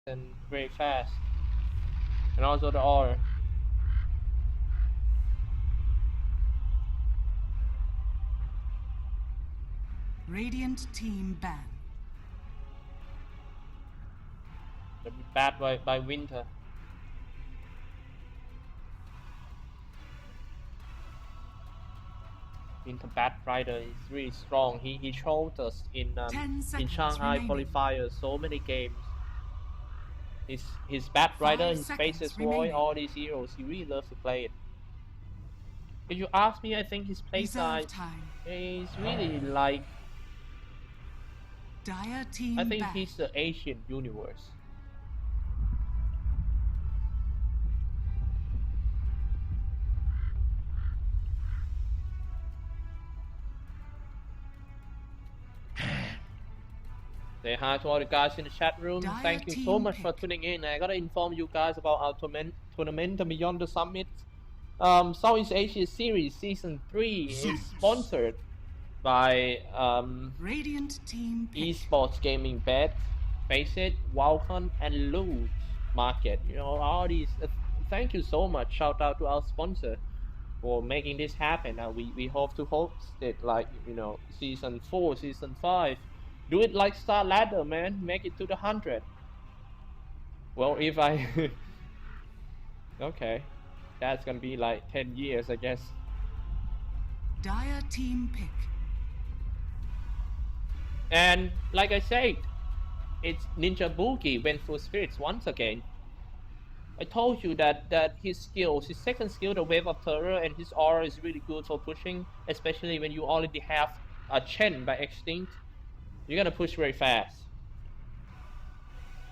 and very fast, and also the R. Radiant team ban. They'll be bad by winter. Winter Bat Rider is really strong. He showed us in Shanghai remaining. qualifiers so many games. His Bat Rider, his Spaces Void, all these heroes, he really loves to play it. If you ask me, I think his playstyle is really like. Dire team I think back. he's the Asian universe. Say hi to all the guys in the chat room. Thank you so much for tuning in. I gotta inform you guys about our tournament Beyond the Summit. Southeast Asia Series Season 3 is sponsored by Radiant team esports gaming bet, Face It, Welcome, and Loot Market. You know, all these. Thank you so much. Shout out to our sponsor for making this happen. We hope to host it like, you know, Season 4, Season 5. Do it like Star Ladder, man. Make it to the 100. Well, if I... okay. That's gonna be like 10 years, I guess. Dire team pick. And like I said, it's Ninja Boogie went full spirits once again. I told you that his skills, his second skill, the Wave of Terror, and his aura is really good for pushing, especially when you already have a Chen by Extinct. You're gonna push very fast.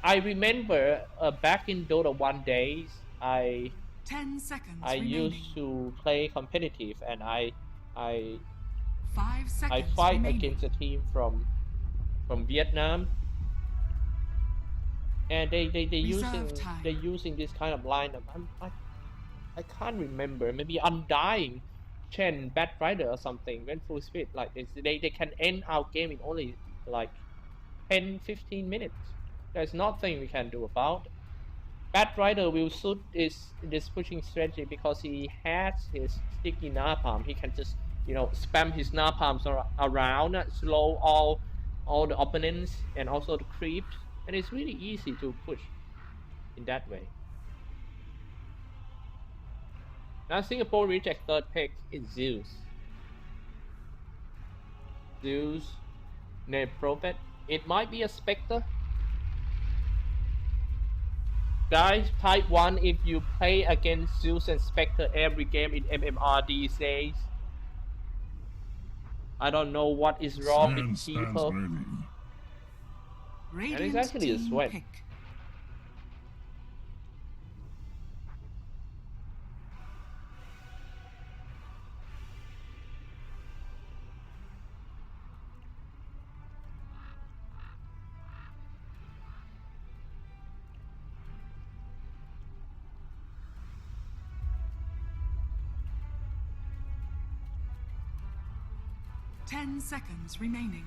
I remember back in Dota 1 days, 10 seconds I remaining. used to play competitive, and I 5 seconds fight remaining. against a team from Vietnam, and they using this kind of lineup. I can't remember. Maybe Undying, Chen, Bat Rider or something. Went full speed. Like they can end our game in only like 10-15 minutes. There's nothing we can do about. Bat Rider will suit this pushing strategy because he has his sticky napalm. He can just, you know, spam his napalms around, slow all the opponents and also the creeps, and it's really easy to push in that way. Now Singapore reject third pick is Zeus. Zeus, named Prophet. It might be a Spectre. Guys, type 1 if you play against Zeus and Spectre every game in MMR these days. I don't know what is wrong with people. And it's actually a sweat. Pick. Ten seconds remaining.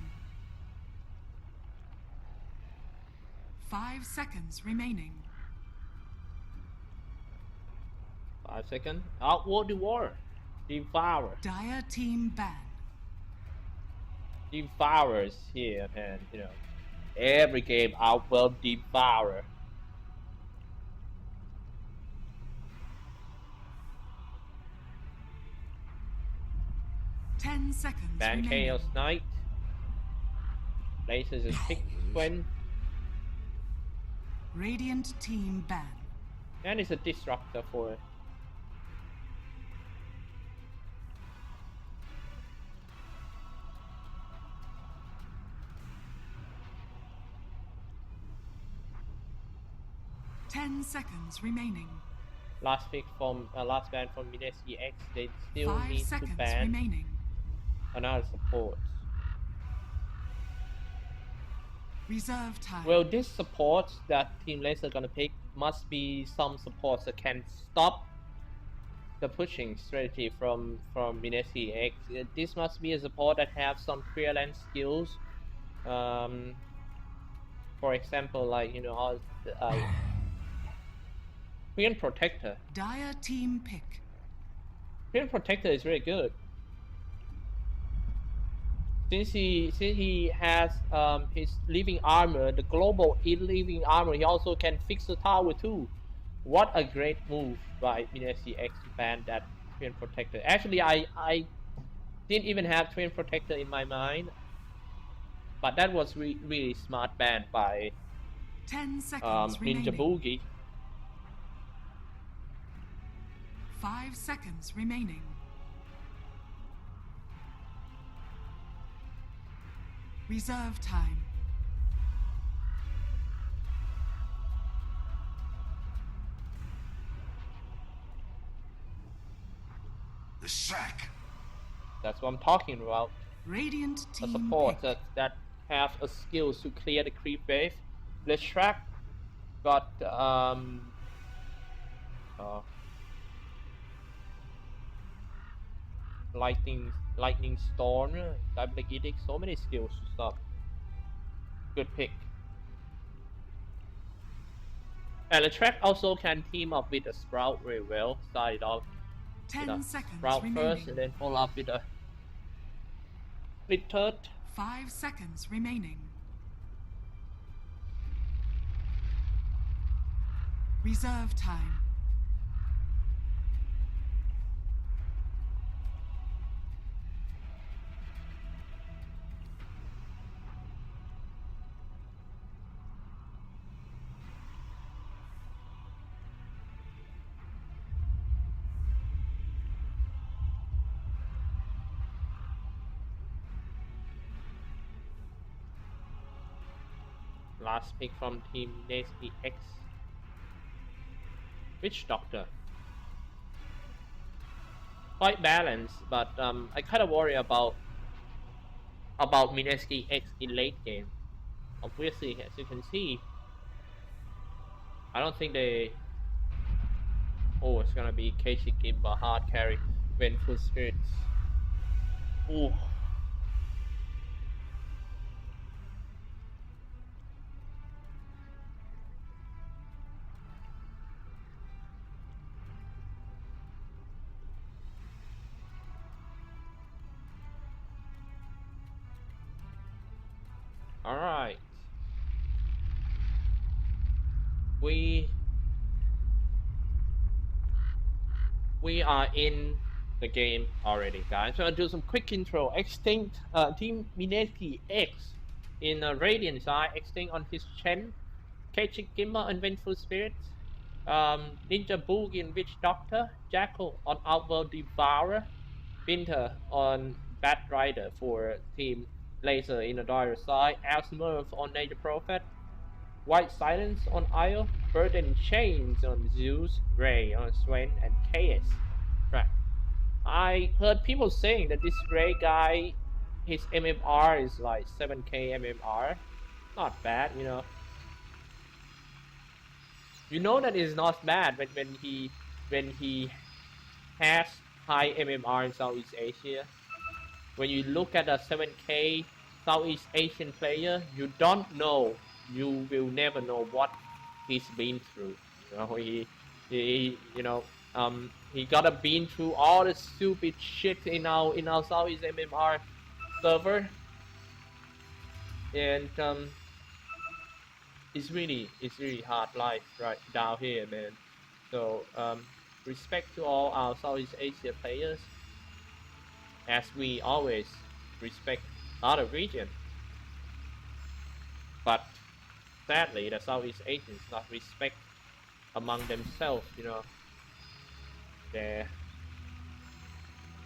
5 seconds remaining. 5 seconds. Outward the war. Devour. Dire team ban. Devours here, and you know, every game Outworld Devour. Ten seconds. Ban Chaos Knight. Places is pick when. Radiant team ban. And it's a disruptor for it. Ten seconds remaining. Last pick from last ban from Mineski-X. They still 5 need to ban remaining. another support. Reserve time. Well, this support that Team Laser gonna pick must be some supports that can stop the pushing strategy from Mineski-X. This must be a support that have some clear lane skills. For example, like all Queen Protector. Dire team pick. Queen Protector is very good. Since he has his living armor, the global living armor, he also can fix the tower too. What a great move by Mineski-X to ban that Twin Protector. Actually, I didn't even have Twin Protector in my mind, but that was really smart ban by 10 seconds Ninja remaining. Boogie. 5 seconds remaining. Reserve time. The sack. That's what I'm talking about. Radiant A team support pick. that have a skill to clear the creep wave. The Shrek got lightning storm, Diabolic Edict, so many skills to stop. Good pick. And the track also can team up with a Sprout very well. Started off 10 seconds Sprout remaining. first and then follow up with a third. 5 seconds remaining. Reserve time. Last pick from team Mineski-X. Witch Doctor. Quite balanced, but I kind of worry about Mineski-X in late game. Obviously, as you can see, I don't think they. Oh, it's gonna be Keiichi Gimba hard carry, Vengeful Spirits. Ooh. All right. We are in the game already, guys. So I'll do some quick intro. Extinct Team Mineski-X in Radiant side. Extinct on his Chen. Keiichi Gimba and Vengeful Spirits. Ninja Boogie and Witch Doctor. Jackal on Outworld Devourer. Winter on Bat Rider for Team Laser in the Dire side. Smurf on Nature Prophet. White Silence on Io, Bird and Chains on Zeus, Ray on Swain, and KS. Right. I heard people saying that this Ray guy, his MMR is like 7k MMR. Not bad, You know that is not bad when he has high MMR in Southeast Asia. When you look at a 7k Southeast Asian player, you don't know. You will never know what he's been through. He gotta been through all the stupid shit in our Southeast MMR server, and it's really hard life right down here, man. So respect to all our Southeast Asia players, as we always respect other regions. But sadly, the Southeast Asians not respect among themselves, They're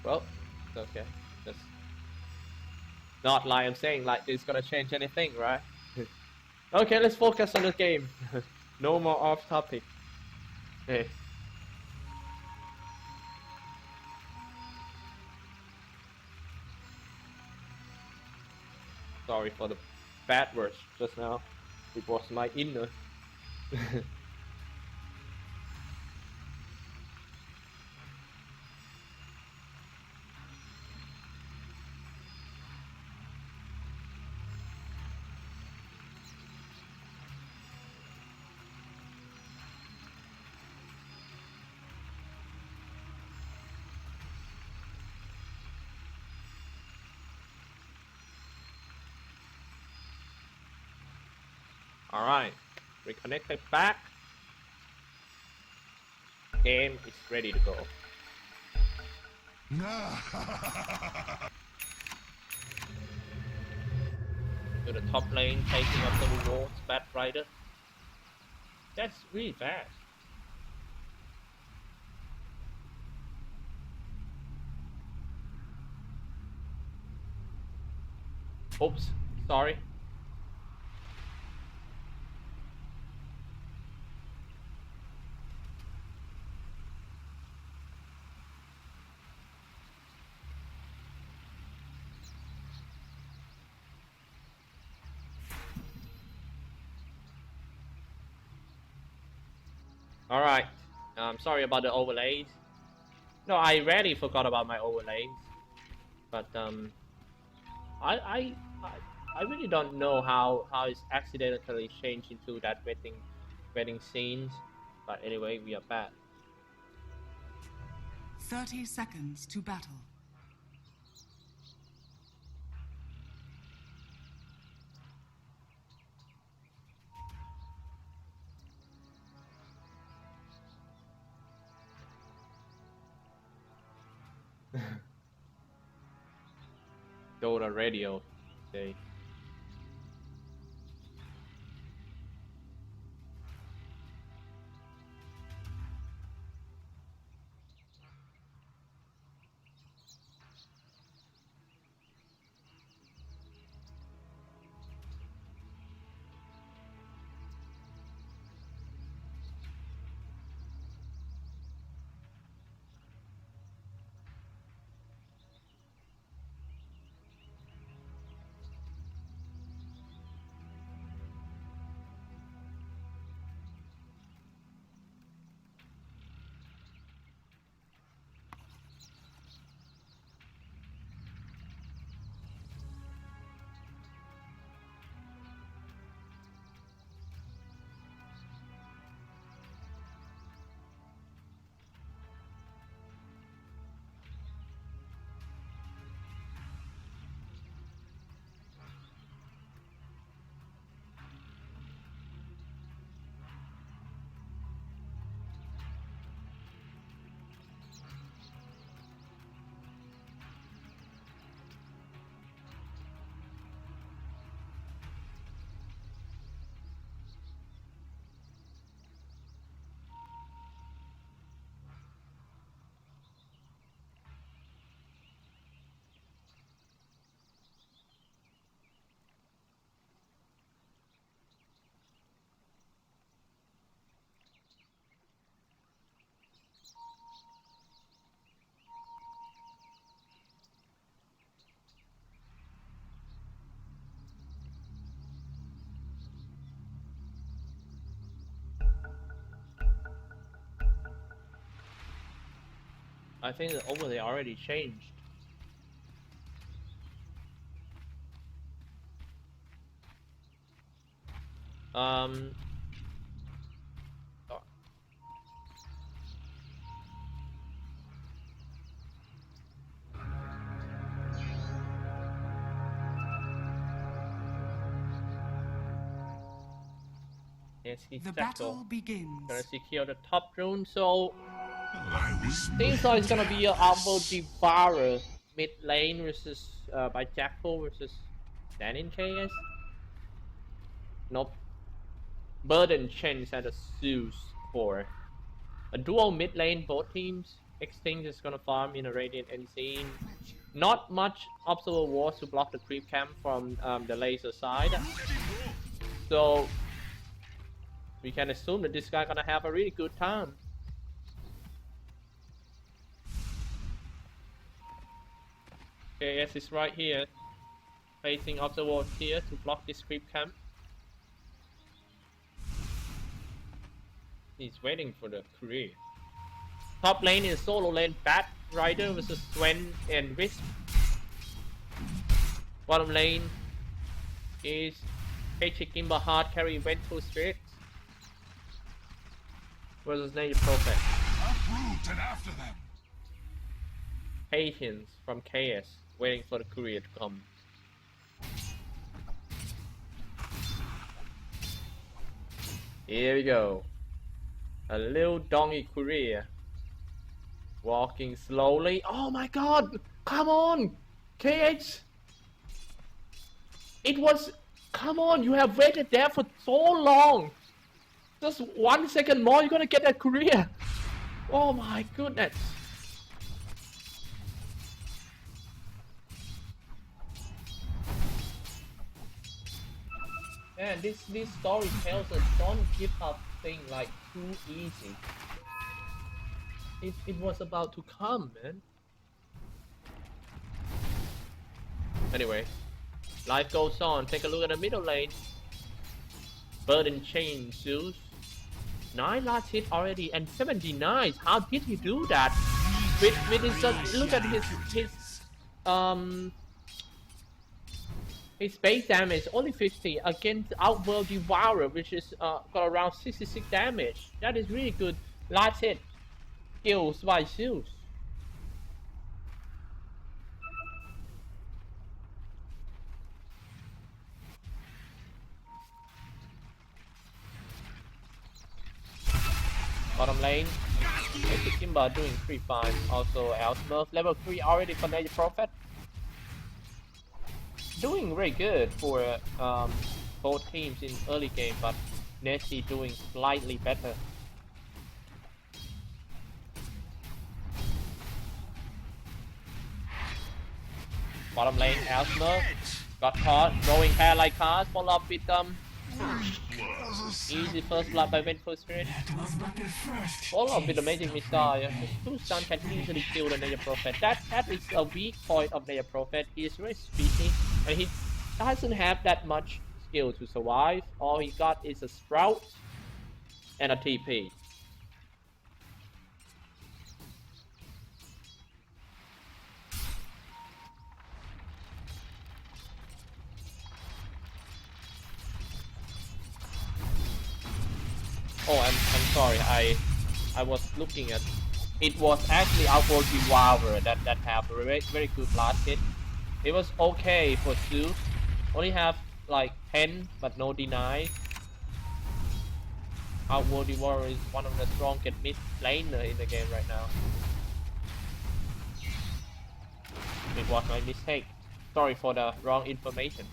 well, it's okay. That's not like I'm saying like it's gonna change anything, right? Okay, let's focus on the game. No more off topic. Hey. Sorry for the bad words just now. It was my inner. Alright, reconnected back. Game is ready to go. To the top lane, taking up the rewards, Bat Rider. That's really fast. Oops, sorry. Alright, sorry about the overlays. No, I rarely forgot about my overlays. But I really don't know how it's accidentally changed into that wedding scenes. But anyway, we are back. 30 seconds to battle. Dota radio, say. I think the overlay already changed. Um. oh. Yes, he's The battle begins. gonna secure the top rune, so seems like it's gonna be an Alvo Devourer mid lane versus by Jackal versus Dan in KS. Nope. Burden Chance and a Zeus for a dual mid lane, both teams. Extinct is gonna farm in a Radiant end scene. Not much observer walls to block the creep camp from the laser side. So we can assume that this guy gonna have a really good time. KS is right here, facing observer walls here to block this creep camp. He's waiting for the career. Top lane is solo lane Bat Rider versus Sven and Wisp. Bottom lane is Paycheck Kimber Hard carry Ventral Spirit versus Native Prophet. Uproot and after them. Patience from KS waiting for the courier to come. Here we go. A little donkey courier. Walking slowly. Oh my god! Come on! KX! It was... Come on, you have waited there for so long! Just 1 second more, you're gonna get that courier! Oh my goodness! Man, this story tells us don't give up things like too easy. It was about to come, man. Anyway, life goes on. Take a look at the middle lane. Burden chain Zeus. 9 last hit already and 79. How did he do that? With his look at his base damage only 50 against Outworld Devourer, which is got around 66 damage. That is really good last hit skills by Zeus. Bottom lane, Kimber doing pretty fine. Also, Elsmurf level 3 already for Nature Prophet. Doing very good for both teams in early game, but Nessie doing slightly better. Bottom lane, Elsmurf got caught, throwing hair like cars, follow up with easy first blood by Vengeful Spirit. Follow up with the Magic Missile. His 2 stun can easily kill the Nature Prophet. That is a weak point of Nature Prophet. He is very speedy and he doesn't have that much skill to survive. All he got is a Sprout and a TP. Oh, I'm sorry. I was looking at. It was actually Outworld Devourer that have a very good last hit. It was okay for Zeus. Only have like 10, but no deny. Outworld Devourer is one of the strongest mid laner in the game right now. It was my mistake. Sorry for the wrong information.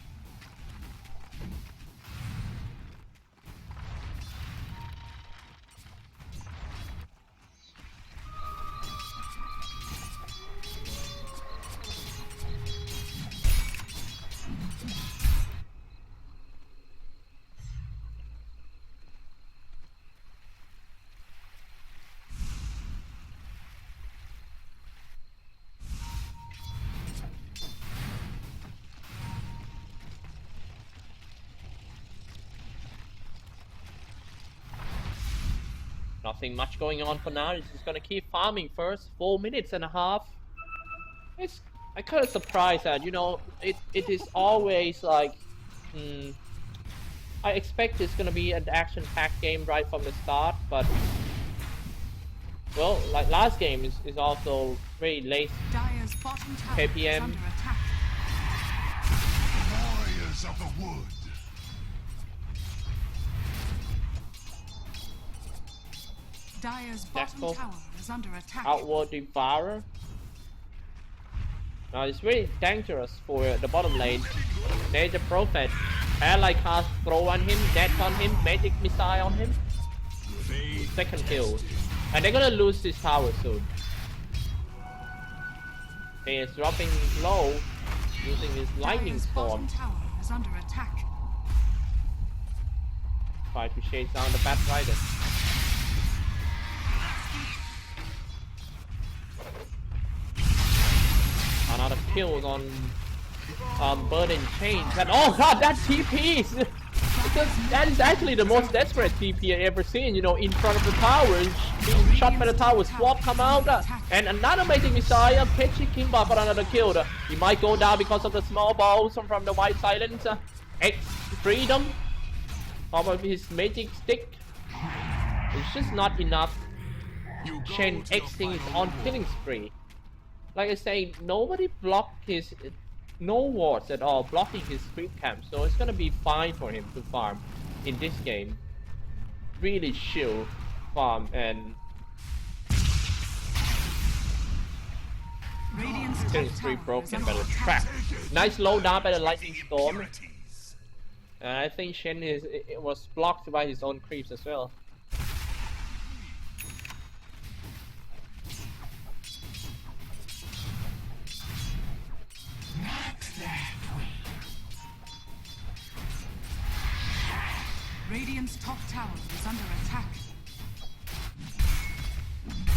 Nothing much going on for now. He's just gonna keep farming first. 4 minutes and a half. I'm kind of surprised that, you know, it is always like, I expect it's gonna be an action-packed game right from the start, but well, like last game is also very late. KPM. Warriors of the wood. Dire's bottom tower is under attack. Outworld Devourer. Now it's very dangerous for the bottom lane. Nature Prophet, ally cast, throw on him, death on him, magic missile on him. Second kill. And they're gonna lose this tower soon. He is dropping low using his lightning storm. Tower is under attack. Try to chase down the Bat Rider. Another kill on Burden Chain. And oh god, that TP! That is actually the most desperate TP I ever seen. You know, in front of the tower, being shot by the tower, swap come out, and another amazing missile. Catching Kimba for another kill. He might go down because of the small balls from the White Silence. X Freedom. Probably his magic stick. It's just not enough. Chain Xing is on killing spree. Like I say, nobody blocked his, no wards at all blocking his creep camp, so it's gonna be fine for him to farm in this game. really chill farm and Radiant's killing top spree tower broken is by under the attack. trap. Nice slow down by the lightning storm. Impurities. And I think Shen it was blocked by his own creeps as well. Radiant's top tower is under attack.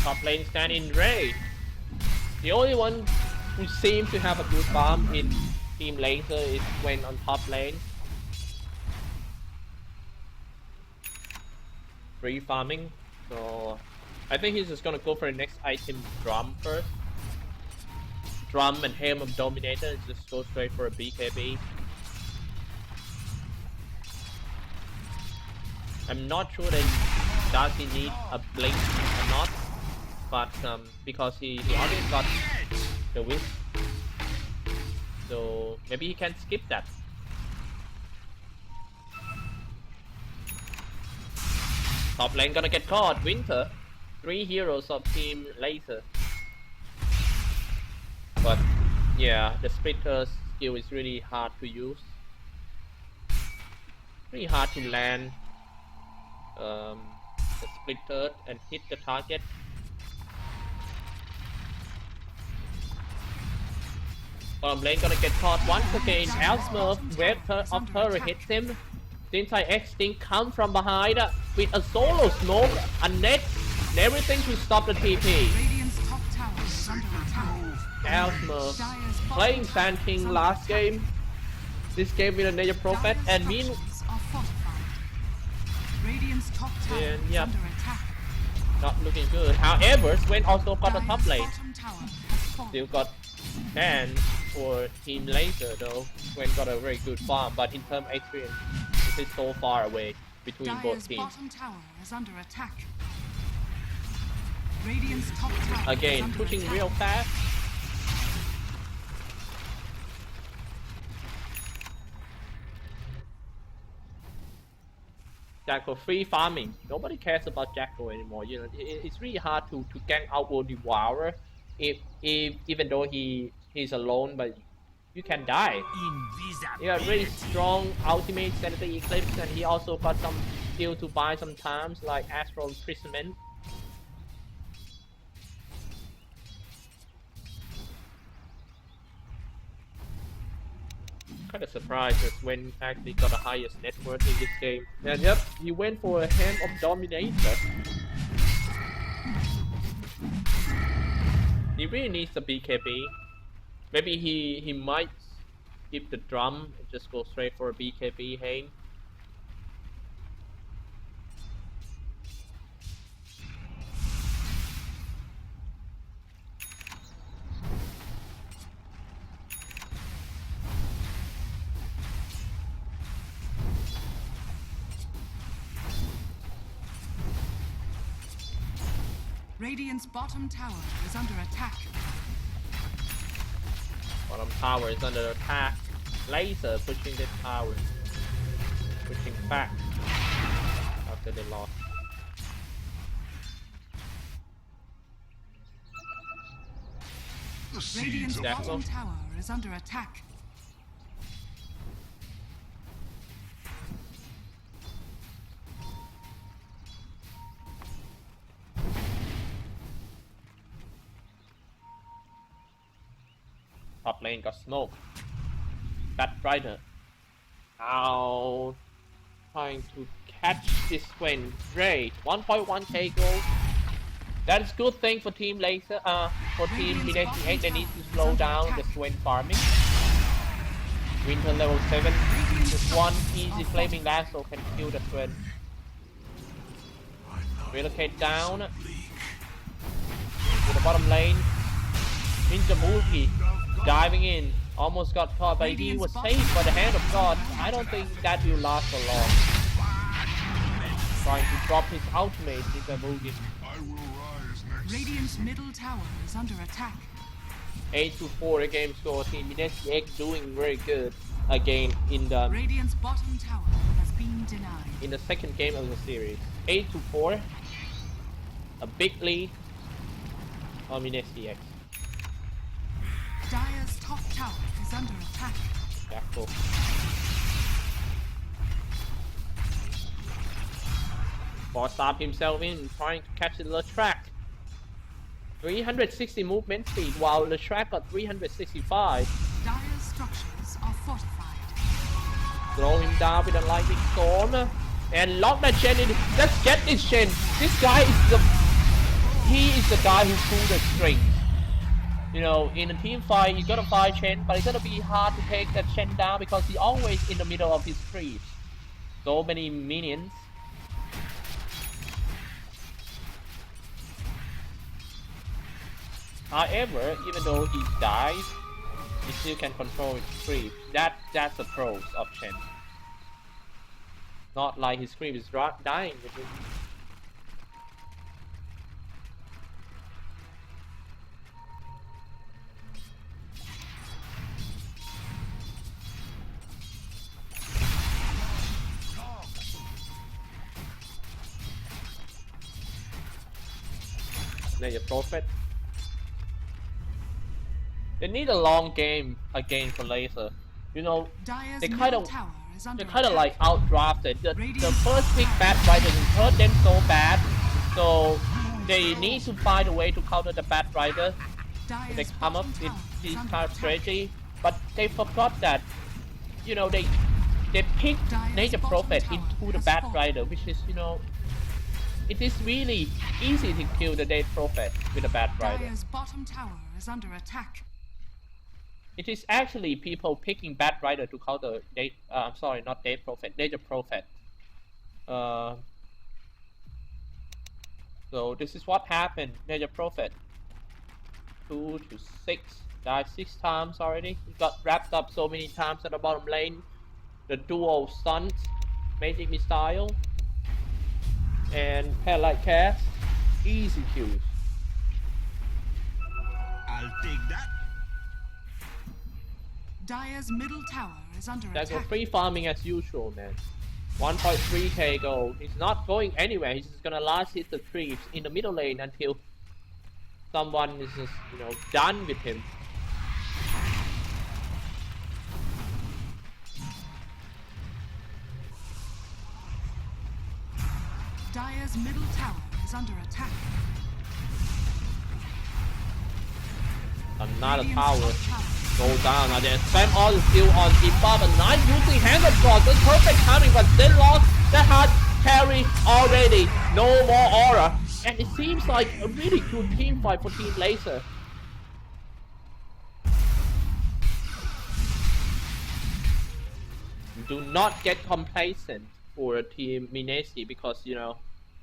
Top lane stand in Ray. The only one who seems to have a good farm in Team Laser is when on top lane. Free farming. So I think he's just gonna go for the next item drum first. Drum and Helm of Dominator and just go straight for a BKB. I'm not sure that does he need a blink or not, but because he already got the wisp, so maybe he can skip that. Top lane gonna get caught. Winter, 3 heroes of Team Laser. But yeah, the splitter skill is really hard to use. Really hard to land the splitter and hit the target. Bottom lane gonna get caught once again. Smurf, web of terror hits him. Mineski-X thing come from behind with a solo smoke, a net, and everything to stop the TP. Radiant's top tower is under attack. Smurf playing Sand King last game. This game with a Nature Prophet and mean. Are fortified. Radiant's top tower And is yep, under attack. not looking good. However, Swen also got a top lane. Bottom tower has fallen. Still got chance for Team Laser though. Swen got a very good farm, but in terms of experience, it is so far away between both Dire's teams. bottom tower is under attack. Radiant's top tower is Again, under pushing attack. real fast. Jacko free farming. Nobody cares about Jacko anymore. You know, it's really hard to gank out or devour if even though he's alone, but you can die. He got really strong ultimate sanity eclipse, and he also got some skill to buy sometimes like astral imprisonment. Kind of surprised that Swen actually got the highest net worth in this game. And yep, he went for a Hand of Dominator. He really needs a BKB. Maybe he might skip the drum and just go straight for a BKB Hane. Radiant's bottom tower is under attack. Bottom tower is under attack. Laser pushing the tower. Pushing back after they lost. The seeds Radiant's of Jacko. bottom tower is under attack. Top lane got smoke. Bat Rider. Now trying to catch this Swen. Great. 1.1k gold. That is good thing for Team Laser. For Team Mineski-X, they need to slow down the Swen farming. Winter level 7. Just one easy flaming lasso can kill the Swen. Relocate down to the bottom lane. Ninja Multi diving in. Almost got caught, but he was saved by the hand of God. I don't think that will last for long. Trying to drop his ultimate, Ninja Multi. I will rise next. Radiant's middle tower is under attack. 8-4 game score. Team Mineski-X doing very good. again in the Radiant's bottom tower has been denied. second game of the series. 8-4. A big lead on Mineski-X. Dire's top tower is under attack. Jackal. Force up himself in, trying to catch the track. 360 movement speed, while the track got 365. Dire's structures are fortified. Throw him down with a lightning storm. And lock that Shen in. Let's get this Shen. This guy is the guy who pulled the strings. You know, in a team fight, you gotta fight Shen, but it's gonna be hard to take that Shen down because he's always in the middle of his creeps. So many minions. However, even though he dies, he still can control his creeps. That's the pros of Shen. Not like his creep is dying with him. There's a prophet. They need a long game against the laser. You know, they kind of like outdrafted. The first pick Bat Rider hurt them so bad, so they need to find a way to counter the Bat Rider. They come up with this kind of strategy, but they forgot that, you know, they picked Nature Prophet into the Bat Rider, which is, you know, it is really easy to kill the Dead Prophet with a Bat Rider. Dire's bottom tower is under attack. It is actually people picking Bat Rider to counter I'm sorry, not Dead Prophet, Nature Prophet. So this is what happened. Nature Prophet 2 to 6, died 6 times already. He got wrapped up so many times at the bottom lane. The dual stuns, Magic Missile, and Paralyte Cast, easy kills. I'll take that. Dire's middle tower is under That's attack. free farming as usual, man. 1.3k gold. He's not going anywhere. He's just gonna last hit the creeps in the middle lane until someone is just, you know, done with him. Dire's middle tower is under attack. Another tower go down. Now they spam all the skill on Ipa, but not using Hand of God. That's perfect timing, but they lost the hard carry already. No more aura. And it seems like a really good team fight for Team Laser. Do not get complacent for Team Mineski because, you know,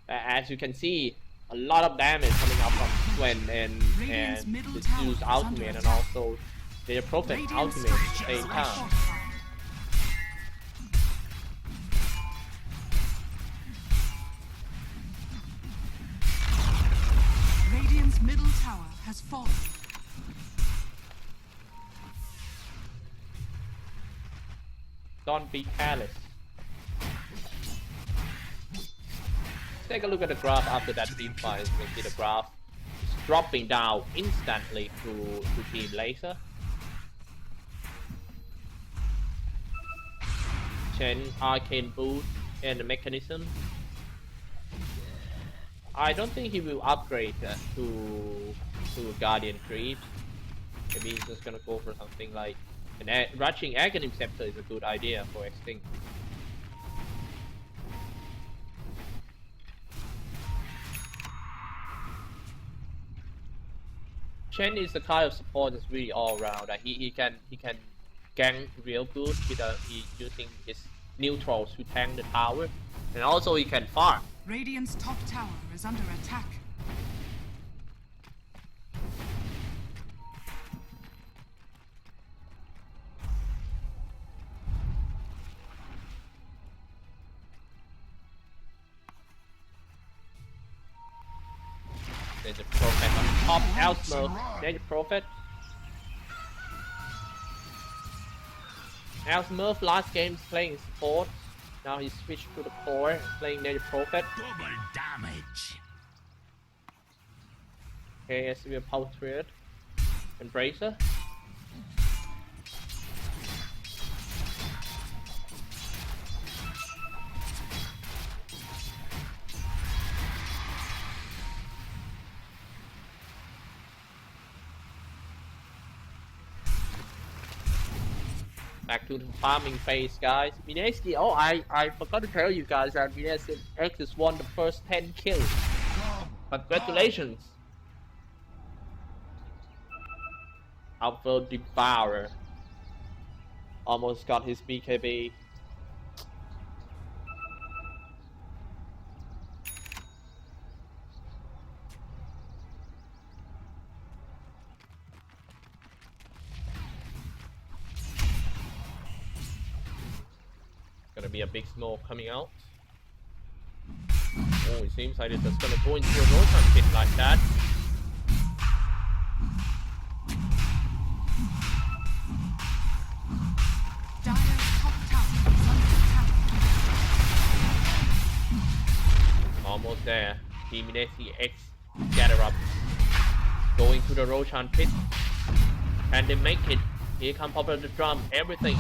as you can see, a lot of damage coming out from Swen and the Zeus ultimate, and also their Prophet ultimate at the same time. Radiant's middle tower has fallen. Don't be careless. Take a look at the graph after that team fight. You can see the graph is dropping down instantly to Team Laser. Chen, Arcane Boot, and the mechanism. I don't think he will upgrade to Guardian Creep. Maybe he's just gonna go for something like an rushing Aghanim Scepter is a good idea for Extinct. Chen is the kind of support that's really all around. He can gank real good with he using his neutrals to tank the tower, and also he can farm. Radiant's top tower is under attack. There's a Prophet on top, Elsmo, there's a Prophet. Smurf last game is playing support. Now he switched to the core, playing Native Prophet. Double damage. Okay, SV Patriot and Bracer. Back to the farming phase, guys. Mineski, oh, I forgot to tell you guys that Mineski-X has won the first 10 kills. Congratulations. Alpha Devourer almost got his BKB. Gonna be a big smoke coming out. Oh, it seems like it's just gonna go into a Roshan pit like that. Almost there. Team Mineski-X gather up. Going to the Roshan pit. And they make it. Here comes Pop of the Drum. Everything.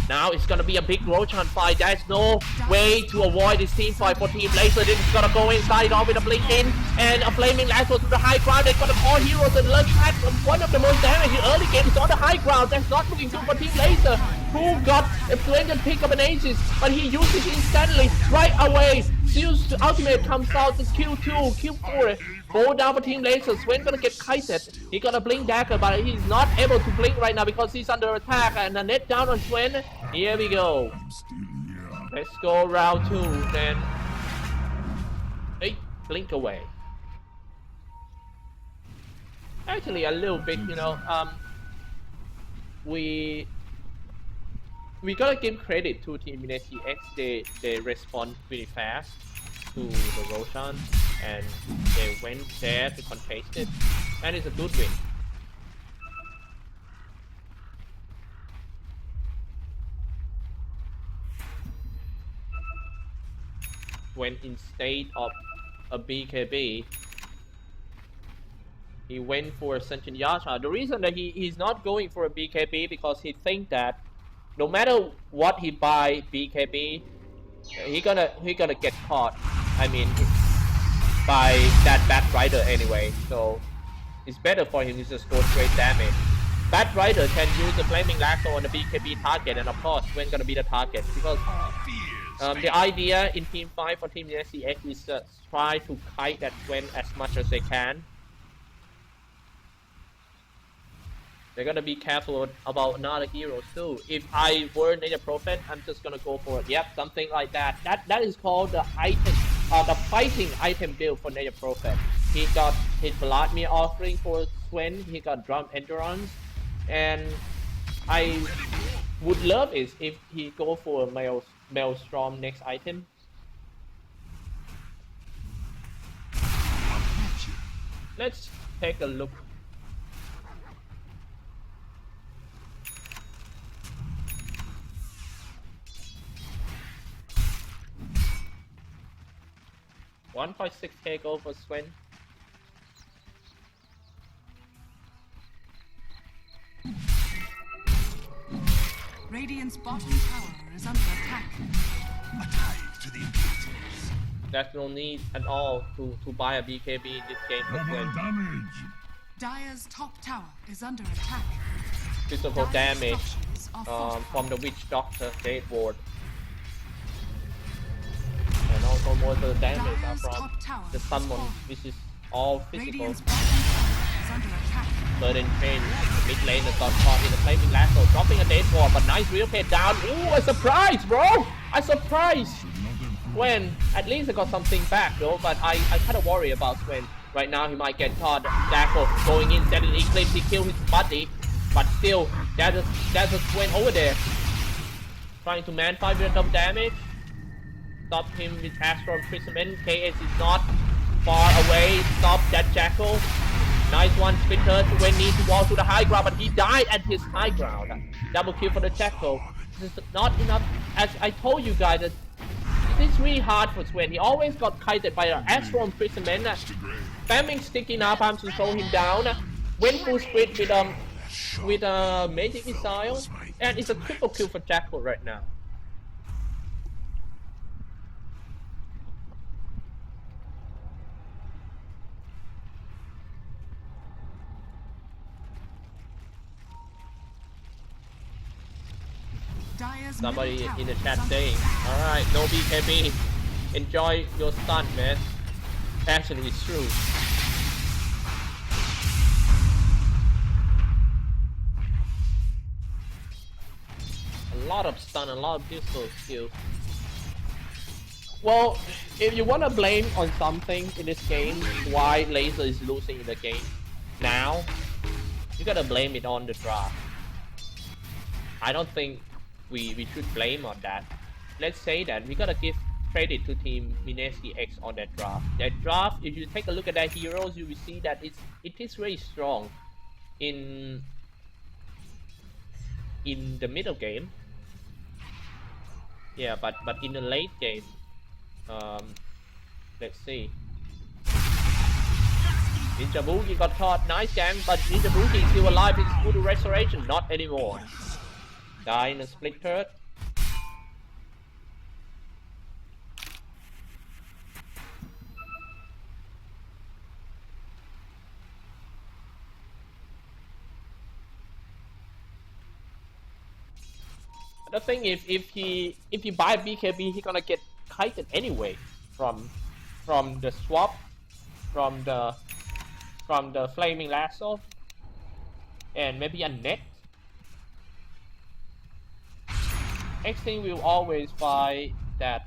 Now it's gonna be a big Roshan fight. There's no way to avoid this team fight for Team Laser. This is gonna go inside off with a blink in and a flaming lasso to the high ground. They've got the core heroes and Lurch Hat. One of the most damage in early game is on the high ground. That's not looking good for Team Laser, who got a splendid pick of an Aegis, but he used it instantly right away. Zeus ultimate comes out to Q2, Q4. Go down for Team Laser. Swen gonna get kited. He got a blink dagger, but he's not able to blink right now because he's under attack. And a net down on Swen. Here we go. Let's go round 2 then. Hey, blink away. Actually, a little bit, you know. We gotta give credit to Team Mineski-X. They respond really fast to the Roshan, and they went there to contest it, and it's a good win. When instead of a BKB, he went for Sentient Yasha. The reason that he's not going for a BKB because he thinks that no matter what he buy BKB, he gonna get caught. I mean, by that Bat Rider anyway. So it's better for him to just go straight damage. Bat Rider can use the flaming lasso on the BKB target, and of course, when gonna be the target because the idea in Team 5 for Team Mineski-X is to try to kite that Swen as much as they can. They're gonna be careful about another heroes too. If I were Native Prophet, I'm just gonna go for it. Yep, something like that. That is called the item, the fighting item build for Native Prophet. He got his Vladimir offering for Swen. He got Drum Endurance, and I would love it if he go for a Maelstrom next item. Let's take a look. $1.6k go for Swen. Radiant's bottom tower is under attack. To the importance. There's no need at all to buy a BKB in this game for Swen. Damage. Dire's top tower is under attack. Physical damage structures are fortified. from the Witch Doctor Jade Ward. And also most of the damage are from the summon, which is all physical. Radiant's bottom tower is under attack. Burden Chain, mid lane got caught in the flaming lasso, dropping a Jade Ward, but nice real pay down. Ooh, a surprise, bro! A surprise! Swen, at least I got something back though, but I kind of worry about Swen. Right now he might get caught. Dako going in, setting Eclipse, he killed his buddy, but still, there's a Swen over there. Trying to man fight with double damage. Stop him with Astral Imprisonment. KS is not far away. Stop that Jackal. Nice one, Splinter. When need to walk to the high ground, but he died at his high ground. Double kill for the Jackal. This is not enough. As I told you guys, that it's really hard for Sven. He always got kited by an Astral Imprisonment. Spamming sticky napalm to slow him down. Went full sprint with a magic missile, and it's a triple kill for Jackal right now. Somebody in the chat saying, alright, no BKB. Enjoy your stun, man. Actually, it's true. A lot of stun, a lot of pistol skills. Well, if you want to blame on something in this game, why Laser is losing in the game now, you gotta blame it on the draft. I don't think we should blame on that. Let's say that we gotta give credit to team Mineski-X on that draft. That draft, if you take a look at that heroes, you will see that it is very strong in the middle game. Yeah, but in the late game, let's see. Ninja Boogie got caught, nice gang, but Ninja Boogie is still alive. It's full restoration, not anymore. Die in a split turret. The thing is, if he buy BKB, he gonna get kited anyway from the swap, from the flaming lasso, and maybe a net. X-Team will always fight that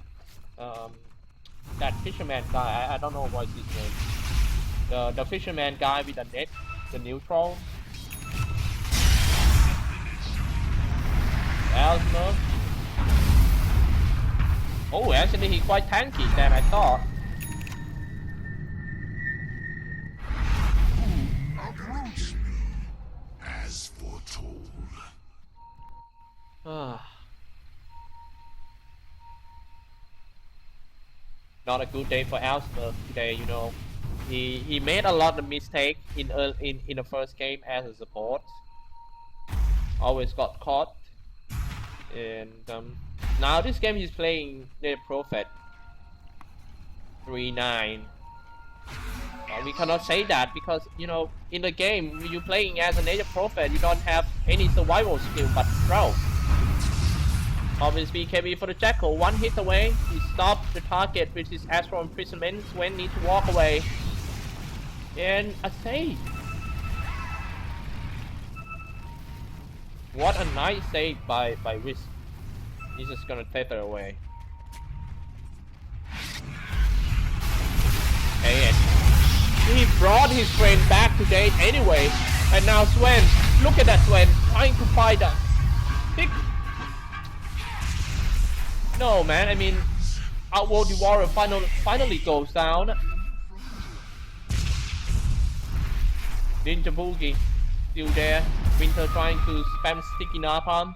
fisherman guy. I don't know what's his name. The fisherman guy with the net, the neutral. Elsmer. Oh, actually he's quite tanky than I thought. Approach me, as foretold. Not a good day for Elsmer today, you know. He made a lot of mistakes in the first game as a support. Always got caught. And now this game he's playing the Prophet 3-9. We cannot say that because, you know, in the game when you're playing as a native Prophet, you don't have any survival skill but throw. Obviously BKB for the Jackal, one hit away, he stopped the target with his Astral Imprisonment. Sven needs to walk away. And a save. What a nice save by Risk. He's just gonna tether away. Okay, and he brought his friend back to date anyway. And now Sven, look at that Sven, trying to fight a big... No man, I mean, Outworld the Warrior finally goes down. Ninja Boogie still there. Winter trying to spam sticky napalm.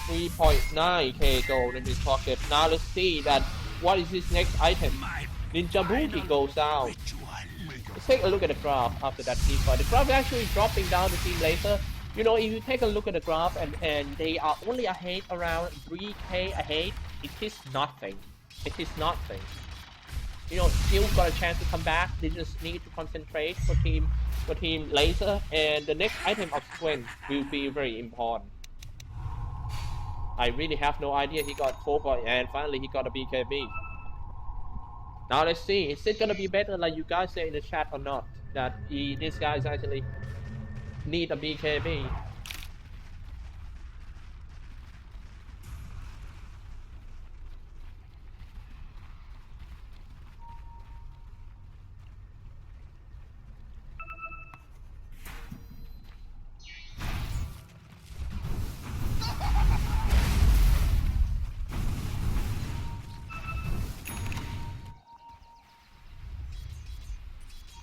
$3.9k gold in his pocket. Now let's see that what is his next item. Ninja Boogie goes down. Let's take a look at the graph after that team fight. The graph is actually dropping down the team later. You know, if you take a look at the graph and they are only ahead around 3k ahead, it is nothing. It is nothing. You know, still got a chance to come back. They just need to concentrate for team Laser, and the next item of Sven will be very important. I really have no idea. He got 4 points and finally he got a BKB. Now let's see, is it gonna be better like you guys say in the chat or not? That this guy actually need a BKB.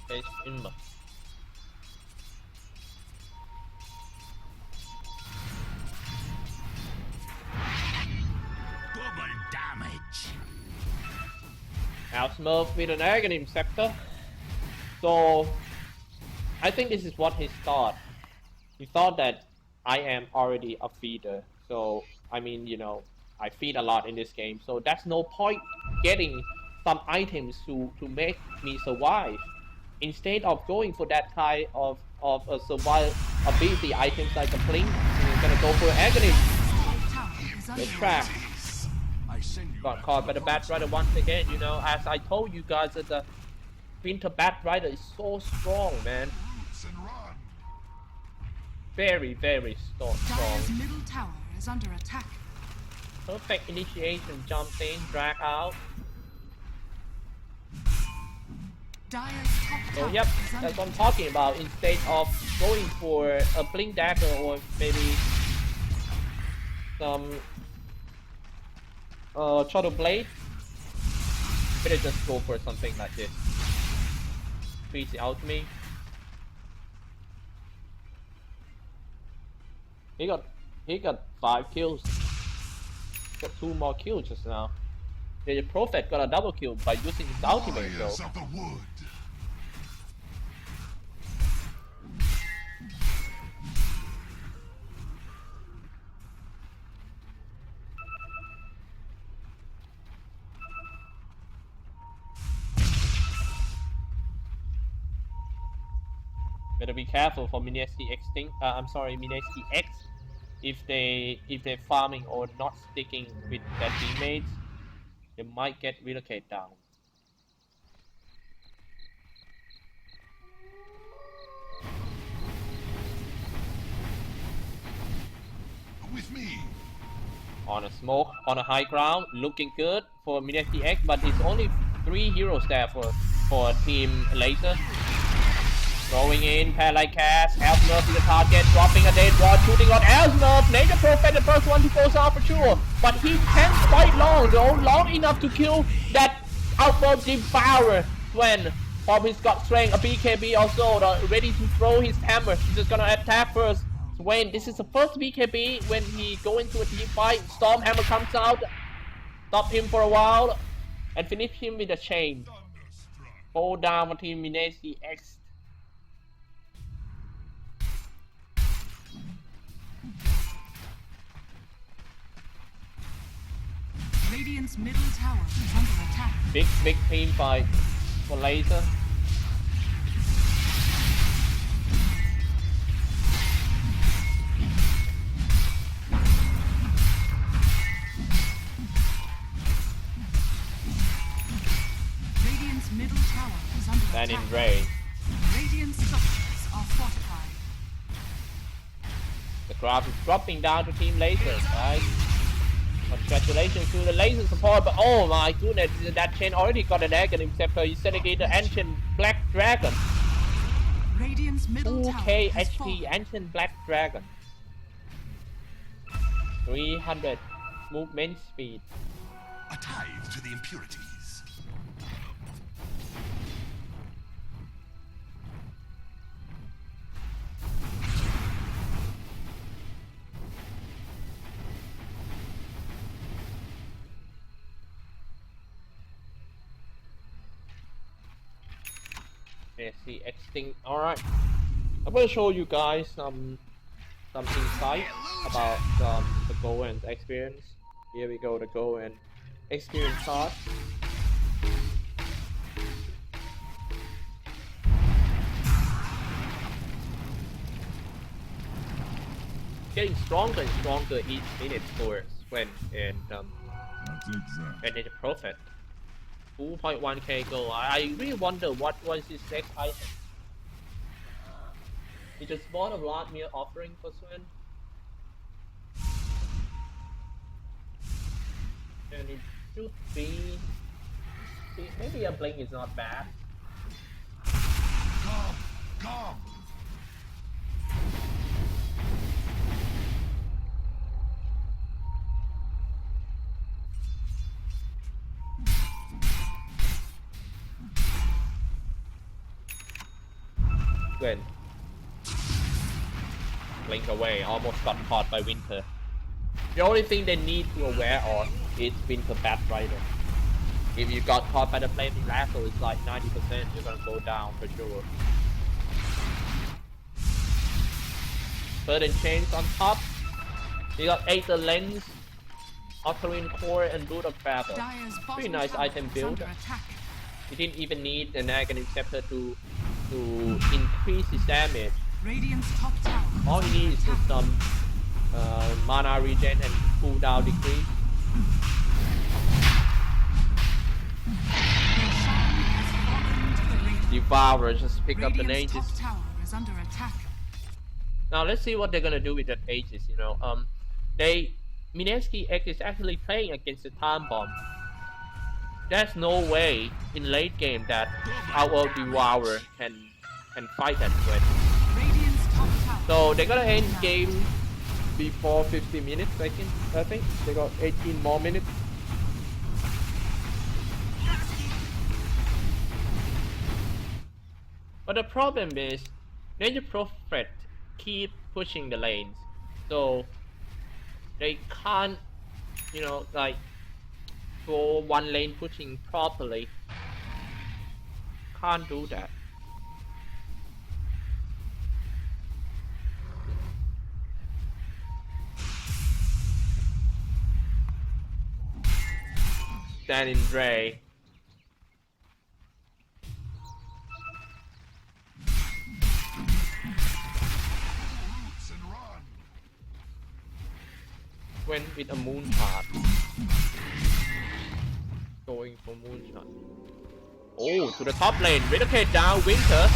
Face Inma. Double damage. Now Smurf with an Aghanim Scepter. So I think this is what he thought. He thought that I am already a feeder. So I mean, you know, I feed a lot in this game. So that's no point getting some items to make me survive. Instead of going for that kind of a survival ability items like a blink, you're gonna go for Aghanim. Let's track. Got caught by the Bat Rider once again, you know, as I told you guys that the Winter Bat Rider is so strong, man. Very, very strong. Dire's middle tower is under attack. Perfect initiation, jumps in, drag out. Dire's top So tower yep, is under that's what I'm talking about. Instead of going for a blink dagger or maybe some shuttle blade, better just go for something like this. Freeze the ultimate. He got 5 kills. Got 2 more kills just now. The Prophet got a double kill by using his ultimate though. Warriors of the wood. Better be careful for Mineski-X thing. I'm sorry, Mineski-X. If they're farming or not sticking with their teammates, they might get relocated down. With me. On a smoke, on a high ground, looking good for Mineski-X, but it's only 3 heroes there for Team Laser. Throwing in, Paralyze Cast, Elfnerf to the target, dropping a dead rod, shooting on Elfnerf. Nature Prophet, the first one to go out for sure. But he tanks quite long though, long enough to kill that Outboard Devourer. Sven, probably got strength, a BKB also, ready to throw his hammer. He's just gonna attack first. Sven, this is the first BKB when he go into a team fight. Storm Hammer comes out, stop him for a while, and finish him with a chain. Fall down for Team Mineski-X. Radiant's middle tower is under attack. Big team fight for Laser. Radiant's middle tower is under And attack. in Ray. Radiant structures are fortified. The graph is dropping down to Team Laser, guys. Congratulations to the Laser support, but oh my goodness, that chain already got an Aghanim Scepter. He's setting in the Ancient Black Dragon. Radiant's middle 2k tower has HP fallen. Ancient Black Dragon. 300 movement speed. A tithe to the impurities. Let's see, extinct. Alright. I'm gonna show you guys some insight about the Go and experience. Here we go, the Go and experience part. Getting stronger and stronger each minute for Sven and the Prophet. 2.1k gold. I really wonder what was his next item. He just bought a Vladimir offering for Sven. And it should be... Maybe a blink is not bad. Come. Sven. Blink away, almost got caught by Winter. The only thing they need to aware of is Winter Bat Rider. If you got caught by the flaming lasso, it's like 90% you're gonna go down for sure. Burden Chains on top. You got Aether Lens, Octarine Core, and Root of Travel. Pretty nice item build. You didn't even need an Aghanim Scepter to increase his damage. Top tower. All he needs is some mana regen and cooldown decrease. Devourer just pick up the Aegis. Now let's see what they're gonna do with that Aegis. You know, Mineski-X is actually playing against the Time Bomb. There's no way in late game that our Devourer can fight that threat. So they're gonna end game before 50 minutes. I think they got 18 more minutes. But the problem is, Ninja Prophet keep pushing the lanes, so they can't, you know, like go one lane pushing properly. Can't do that. Dan and Dre. Went with a moonshot. Going for moonshot. Oh, to the top lane. Relocate down Winter.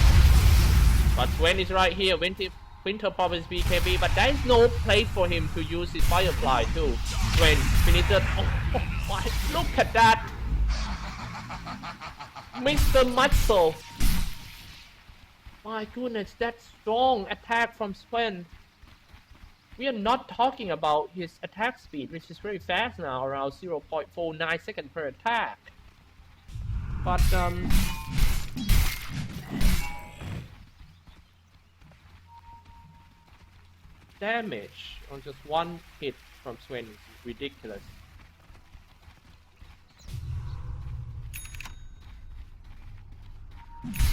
But Sven is right here. Winter probably BKB, but there is no place for him to use his Firefly too. Sven finishes. Oh my, look at that! Mr. Muscle! My goodness, that strong attack from Sven. We are not talking about his attack speed, which is very fast now, around 0.49 seconds per attack. But damage on just one hit from Sven is ridiculous.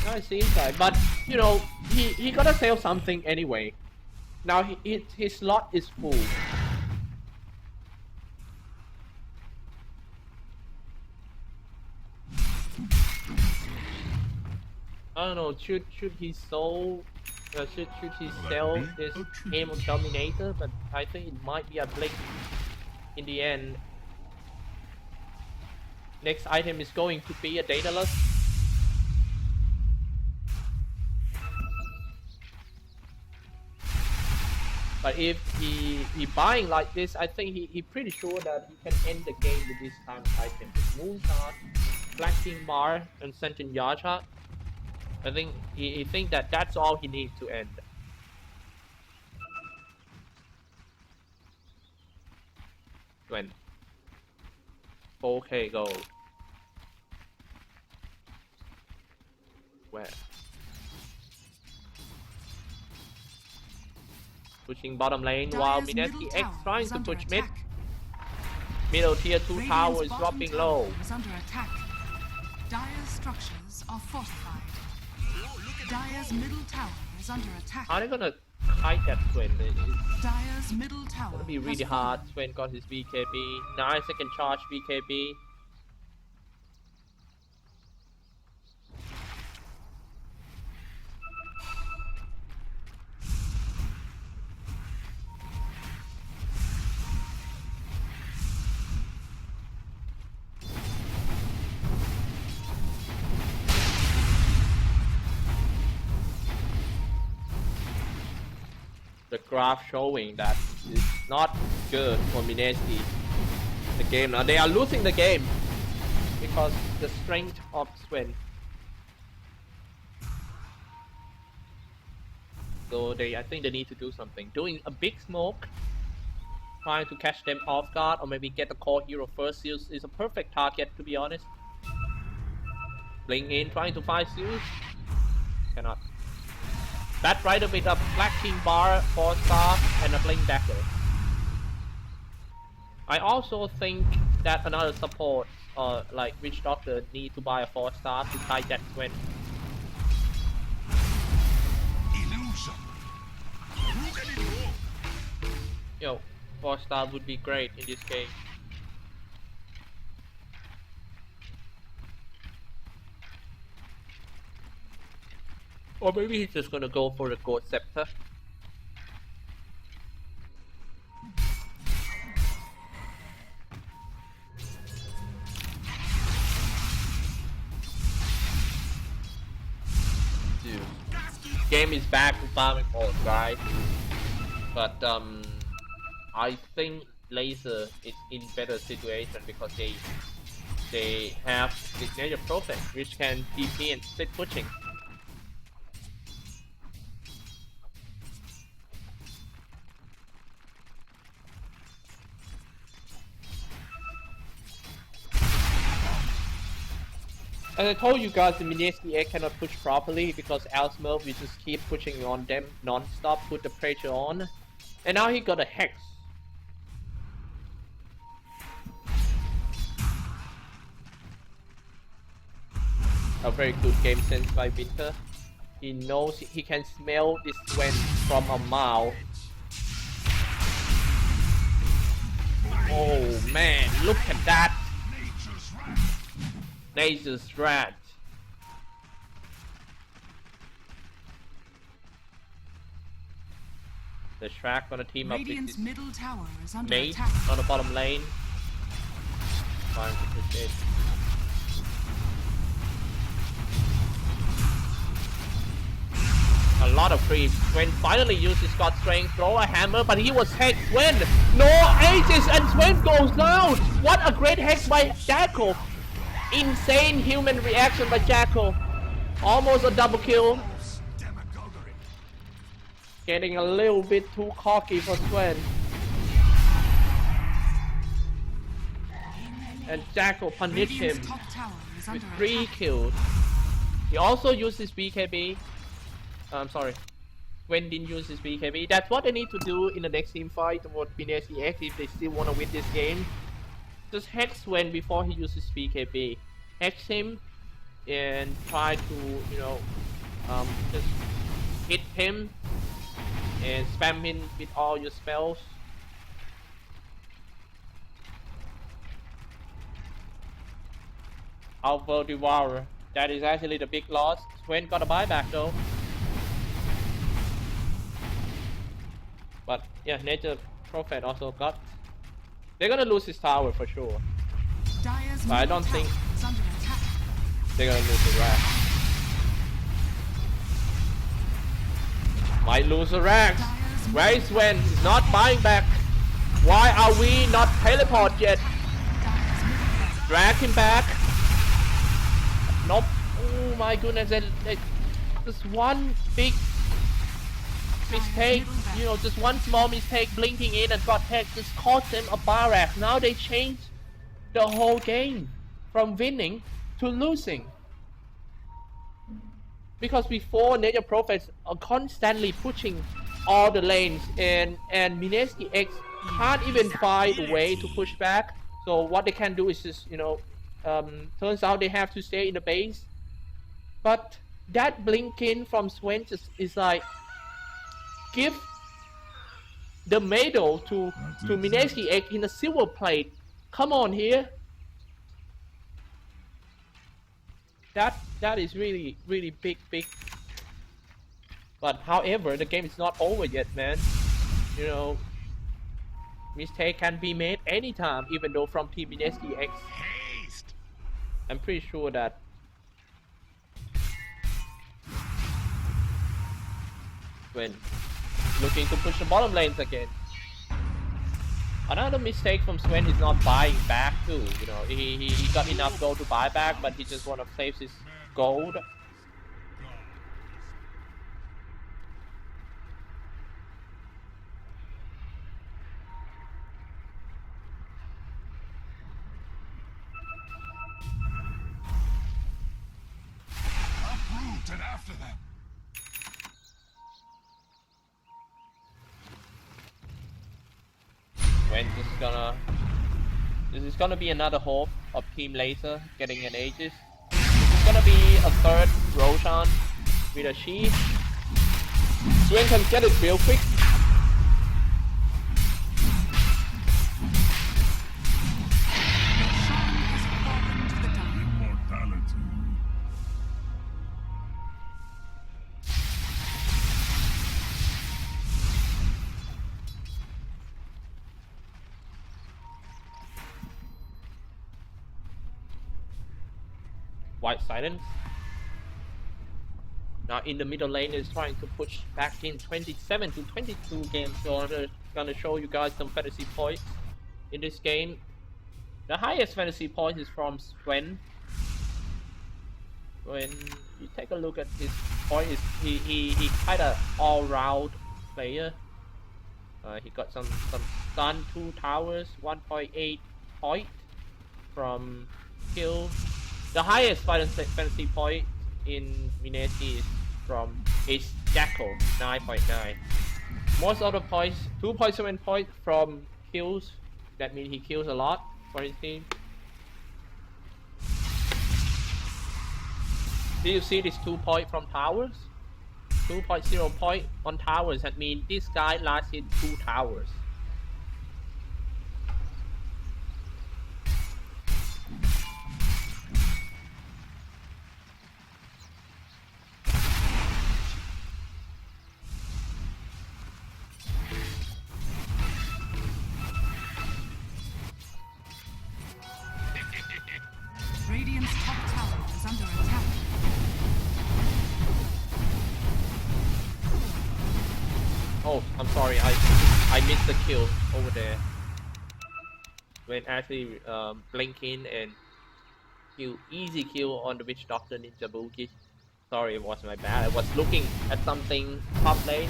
Nice inside, but you know, he gotta sell something anyway. Now his slot is full. I don't know. Should he sell? Should he sell this Aim of Dominator? But I think it might be a blink in the end. Next item is going to be a Daedalus. But if he buying like this, I think he pretty sure that he can end the game with this kind of item. With Moonshot, Black King Bar, and Sentient Yasha. I think he think that that's all he needs to end. When 4K gold. Where? Pushing bottom lane while Mineski-X trying to push mid. Middle tier 2 tower is dropping low. Dire's structures are fortified. Dire's middle tower is under attack. Are they gonna kite that Sven? Dire's middle tower. It's gonna be really hard. Sven got his BKB. 9-second charge BKB. The graph showing that it's not good for Mineski. The game now, they are losing the game because the strength of Sven. So I think they need to do something. Doing a big smoke, trying to catch them off guard, or maybe get the core hero first. Zeus is a perfect target, to be honest. Blink in, trying to find Zeus. Cannot. Bat Rider with a Black King Bar, 4-star, and a Blink Dagger. I also think that another support, like Witch Doctor, need to buy a 4-star to tie that Sven. Illusion. Who can it go? Yo, 4-star would be great in this game. Or maybe he's just gonna go for the Gold Scepter. Dude. Game is back to farming mode, right? But I think Laser is in better situation because they have Signature Prophet, which can TP and split pushing. As I told you guys, the Mineski-X cannot push properly because Smurf will just keep pushing on them non-stop, put the pressure on. And now he got a Hex. A very good game sense by Winter. He knows he can smell this Sven from a mile. Oh man, look at that! Nature's Wrath. The Shrek gonna team up with this middle tower is under mate attack. on the bottom lane. Trying to push it. A lot of creep. Sven finally uses God Strength, throw a hammer, but he was hexed. Sven, no aces, and Sven goes down. What a great hex by Jackal. Insane human reaction by Jackal. Almost a double kill. Getting a little bit too cocky for Sven. And Jackal punished him with 3 kills. He also used his BKB. I'm sorry. Sven didn't use his BKB. That's what they need to do in the next team fight toward Mineski-X if they still want to win this game. Just hex Sven before he uses BKB. Hex him and try to, you know, just hit him and spam him with all your spells. Alpha Devourer. That is actually the big loss. Sven got a buyback though. But yeah, Nature Prophet also got. They're gonna lose his tower for sure. But I don't think they're gonna lose the Rack. Might lose the Rack. Where is Sven? He's not buying back. Why are we not teleport yet? Drag him back. Nope. Oh my goodness. Just one big mistake, you know, just one small mistake, blinking in and got hex, just cost them a barrack. Now they changed the whole game from winning to losing. Because before, Nature Prophets are constantly pushing all the lanes, and Mineski-X can't even find a way to push back. So what they can do is just, you know, turns out they have to stay in the base. But that blinking from Sven just is like, give the medal to Mineski-X in a silver plate. Come on here. That is really big. But however, the game is not over yet, man. You know, mistake can be made anytime, even though from Team Mineski-X. I'm pretty sure that when looking to push the bottom lanes again. Another mistake from Sven is not buying back too. You know, he got enough gold to buy back, but he just want to save his gold. Uproot and after them. This is gonna be another hope of Team Laser getting an Aegis. This is gonna be a third Roshan with a Sheath. Swen can get it real quick. White silence. Now in the middle lane is trying to push back in 27 to 22 games. So I'm gonna show you guys some fantasy points in this game. The highest fantasy point is from Swen. When you take a look at his point, he kind of all-round player. He got some stun, 2 towers, 1.8 point from kill. The highest fantasy point in Mineski is Jackal, 9.9. Most of the points, 2.7 points from kills. That means he kills a lot for his team. Do you see this 2 point from towers? 2.0 point on towers. That means this guy lasted 2 towers. Radiant's top tower is under attack. Oh, I'm sorry, I missed the kill over there. When actually blink in and easy kill on the Witch Doctor Ninja Boogie. Sorry, it was my bad. I was looking at something top lane.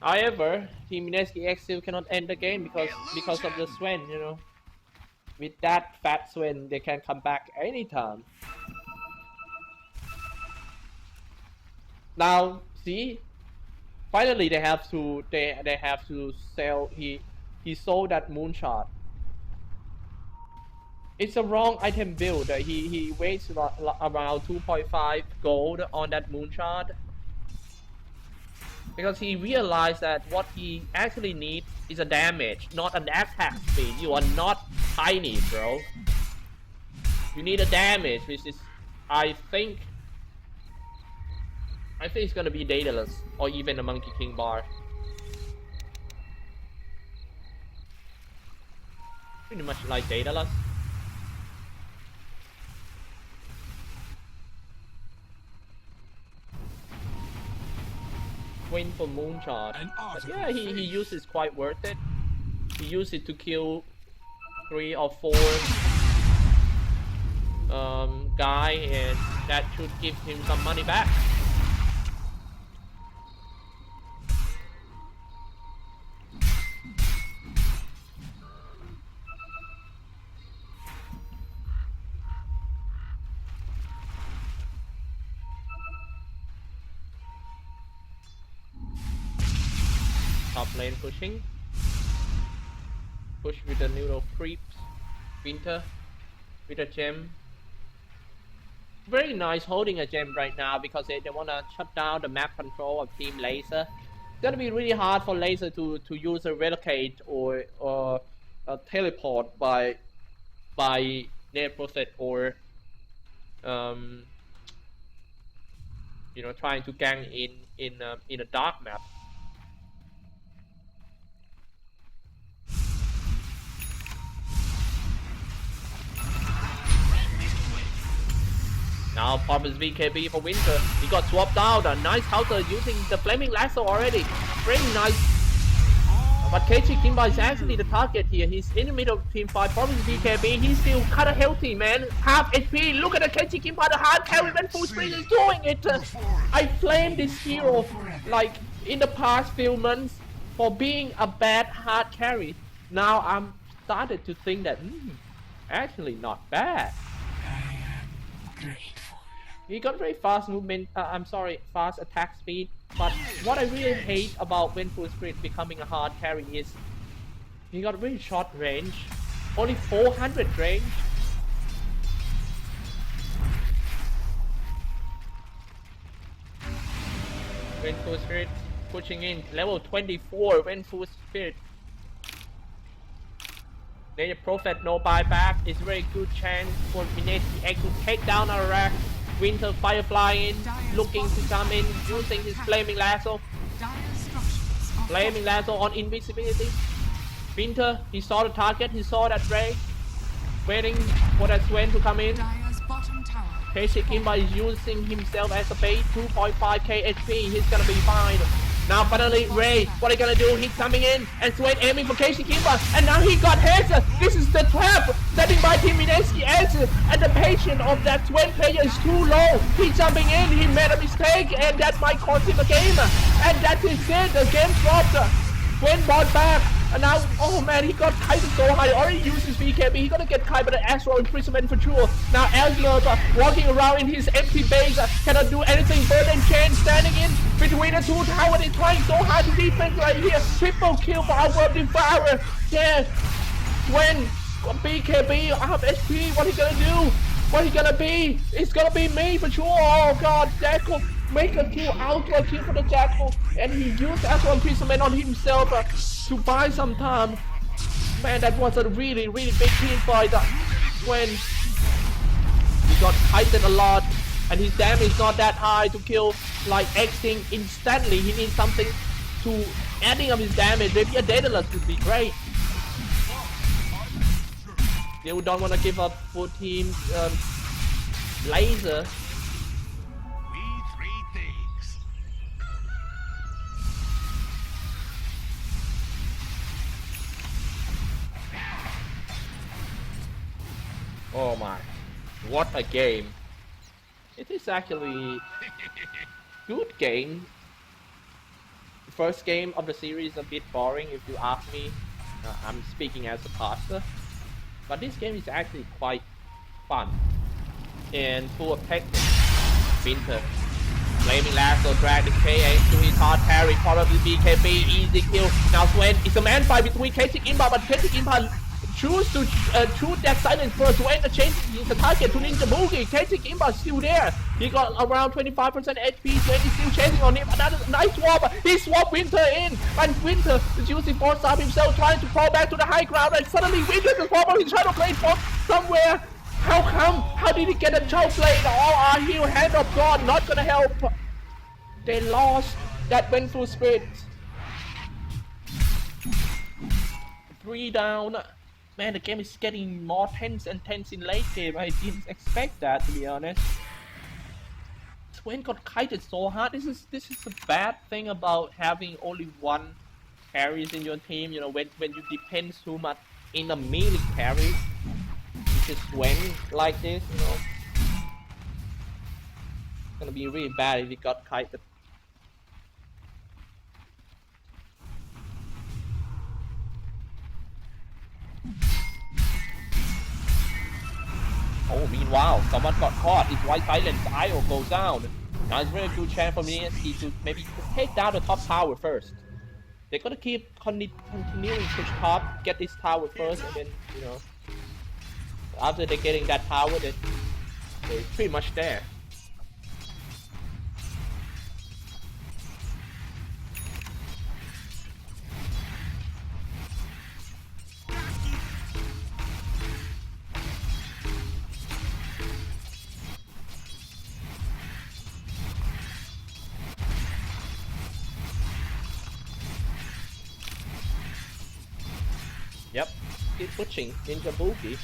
However, Team Mineski-X still cannot end the game because of the Swen, you know. With that fat Swen, they can come back anytime. Now, see, finally they have to sell. He sold that moonshot. It's a wrong item build. He wastes around 2.5 gold on that moonshot because he realized that what he actually needs is a damage, not an attack speed. You are not tiny, bro. You need a damage, which is, I think it's gonna be Daedalus or even a Monkey King bar. Pretty much like Daedalus. Win for moonshot. But yeah, he uses quite worth it. He used it to kill 3 or 4 guy, and that should give him some money back. Top lane pushing. Push with the little creeps. Winter with a gem. Very nice holding a gem right now because they want to shut down the map control of Team Laser. It's gonna be really hard for Laser to use a relocate or a teleport by net process or you know, trying to gang in a dark map. Now Promise BKB for Winter. He got swapped out. A nice counter using the Flaming Lasso already. Very nice. But KG Kimba is actually the target here. He's in the middle of team fight. Promise BKB. He's still kinda healthy, man. Half HP. Look at the KG Kimba. The hard carry when full sprint is doing it. I flamed this hero like in the past few months for being a bad hard carry. Now I'm started to think that actually not bad. He got very fast movement, fast attack speed. But what I really hate about when Full Spirit becoming a hard carry is he got really short range, only 400 range. When Full Spirit pushing in level 24 when Full Spirit. There's a Prophet no buyback. It's a very good chance for Mineski-X to take down our rack. Winter Firefly in, looking to come in, using his Flaming Lasso. Flaming Lasso on invisibility. Winter, he saw the target, he saw that Ray. Waiting for that Swen to come in. Basic Imba is using himself as a bait, 2.5k HP, he's gonna be fine. Now finally Ray, what are you gonna do? He's coming in and Swen aiming for Casey Kimba, and now he got hit. This is the trap setting by Team Mineski-X, and the patience of that Swen player is too low. He's jumping in, he made a mistake, and that might cost him a game. And that is it, the game dropped. Swen bought back. And now, oh man, he got kited so high. Already uses BKB. He's gonna get kited by the Astral Imprisonment for sure. Now, Xyclopz walking around in his empty base, cannot do anything. Bird and Chain standing in between the two towers. They're trying so hard to defend right here. Triple kill for our World Devourer. Yeah, when BKB half HP, what he gonna do? What he gonna be? It's gonna be me for sure. Oh god, Jackal. Make a kill, outlaw kill for the Jackal, and he used Astral Imprisonment on himself to buy some time. Man, that was a really big team fight when he got kited a lot, and his damage is not that high to kill like X-Ting instantly. He needs something to adding up his damage. Maybe a Daedalus would be great. They don't want to give up for team laser. Oh my, what a game. It is actually good game. First game of the series a bit boring if you ask me. I'm speaking as a caster. But this game is actually quite fun and full of technique. Winter. Flaming Lasso, drag the KA to his hard carry, probably BKB, easy kill. Now Swen, it's a man fight between Casey Imba, but Casey Imba choose to shoot that silence first. When the change the target to Ninja Boogie, Casey Kimba is still there. He got around 25% HP. Swen is still chasing on him. Another nice swap. He swapped Winter in, and Winter is using force up himself, trying to fall back to the high ground. And suddenly Winter is swap. He's trying to play for somewhere. How come? How did he get a chow blade? All our heal, hand of God, not gonna help. They lost. That went through spirit. 3 down. Man, the game is getting more tense and tense in late game. I didn't expect that, to be honest. Swen got kited so hard. This is the bad thing about having only one carries in your team. You know, when you depend too much in a melee carry, which is Swen like this. You know, it's gonna be really bad if he got kited. Oh, meanwhile, someone got caught. His white silence IO goes down. Now it's a very good chance for Mineski to maybe take down the top tower first. They're gonna keep continuing to push top, get this tower first, and then, you know, after they're getting that tower, then they're pretty much there. Yep, keep pushing Ninja Boogie.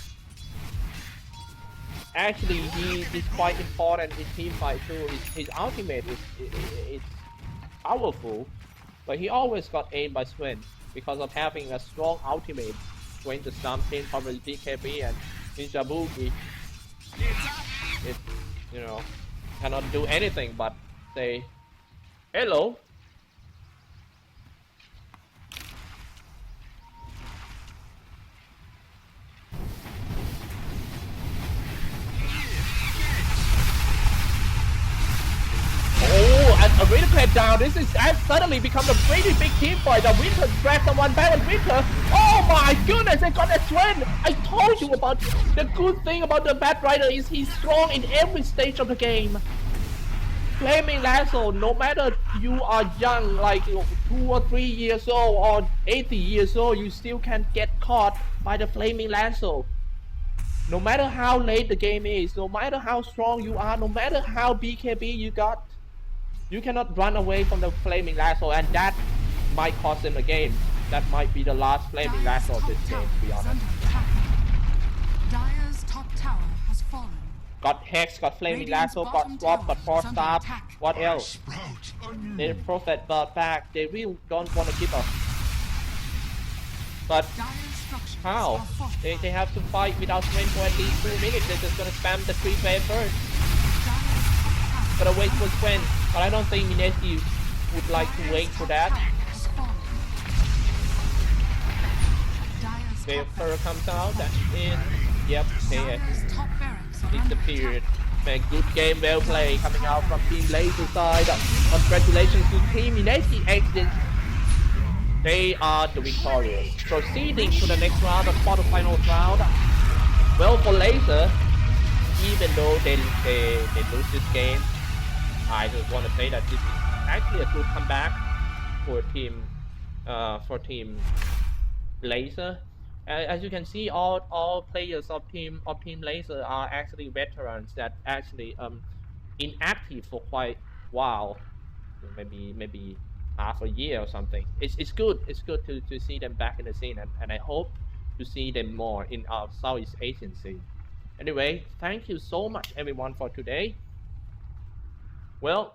Actually, he is quite important in team fight too. His ultimate is powerful, but he always got aimed by Swen because of having a strong ultimate. Swen just jumped in, probably BKB and Ninja Boogie. It, you know, cannot do anything but say hello. A really great down. This is suddenly become a pretty big team fight. The Winter dragged someone back and Winter. Oh my goodness, they got a twin. I told you about the good thing about the Bat Rider is he's strong in every stage of the game. Flaming Lasso, no matter you are young, like 2 or 3 years old or 80 years old, you still can get caught by the Flaming Lasso. No matter how late the game is, no matter how strong you are, no matter how BKB you got, you cannot run away from the Flaming Lasso, and that might cost them the game. That might be the last Flaming Lasso of this game, to be honest. Dire's top tower has fallen. Got Hex, got Flaming Lasso, got Swap, got Force Staff. What else? They Prophet Bird back. They really don't want to give up. But how? They have to fight without Sven for at least 2 minutes. They're just gonna spam the 3-wave first. Gotta wait for Sven. But I don't think Mineski would like to wait for that. Vapor comes out, that's in. Yep, okay. Disappeared. Man, good game, well played, coming out from Team Laser side. Congratulations to Team Mineski-X. They are the victorious. Proceeding to the next round, the quarterfinals round. Well, for Laser, even though they lose this game, I just want to say that this is actually a good comeback for Team Laser. As you can see, all players of Team Laser are actually veterans that actually inactive for quite a while, maybe half a year or something. It's good. It's good to see them back in the scene, and I hope to see them more in our Southeast Asian scene. Anyway, thank you so much everyone for today. Well,